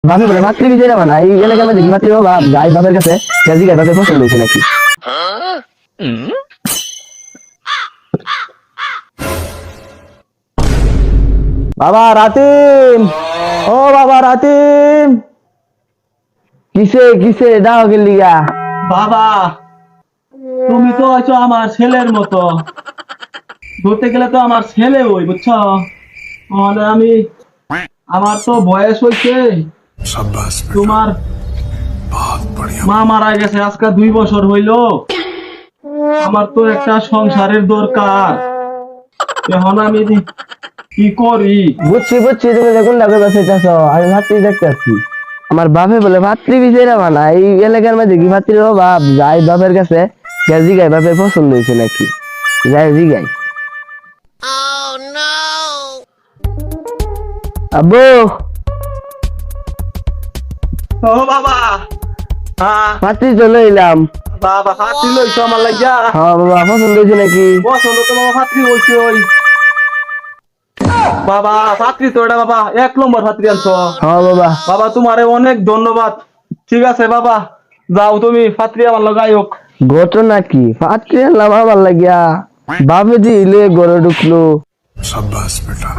বাপে বলে মাতৃ বিজয় না এই এলাকার মধ্যে কি মাতৃ বাবা গাই বাপের কাছে কেজি গাই বাপের পছন্দ হয়েছে নাকি? বাবা রাতিম, ও বাবা রাতিম, কিসে কিসে দাও গেলিগা? বাবা, তুমি তো আছো আমার ছেলের মতো। ধরতে গেলে তো আমার ছেলে ওই, বুঝছো? মানে আমার তো বয়স হয়েছে। তোমার মা মারা গেছে আজকে 2 বছর হইলো। আমার তো একটা সংসারের দরকার। এখন আমি কি করি? বুঝছি বুঝছি, তুমি দেখুন ডাকে বাসে চাচ্ছ, আমি মাতৃ দেখতে আসছি। আমার বাপে বলে মাতৃ বিজয় না এই এলাকার মধ্যে কি মাতৃ বাবা গাই বাপের কাছে কেজি গাই বাপের পছন্দ হয়েছে নাকি? যাই জিগাই। আব্বু, ও বাবা, হ্যাঁ মাতৃ চলে এলাম। বাবা, হাতি লইছো আমার লাগিয়া? হ্যাঁ বাবা, পছন্দ হয়েছে নাকি? পছন্দ তো বাবা, হাতি হইছে ওই। বাবা ছাত্রী তো এটা বাবা, 1 নম্বর ছাত্রী আনছো। হ্যাঁ বাবা। বাবা তোমারে অনেক ধন্যবাদ। ঠিক আছে বাবা, যাও তুমি ছাত্রী আমার লগাই হোক। ঘটনা কি? মাতৃ এলাম আমার লাগিয়া, বাপে দিলে গড়ে ঢুকলো। शाबाश बेटा।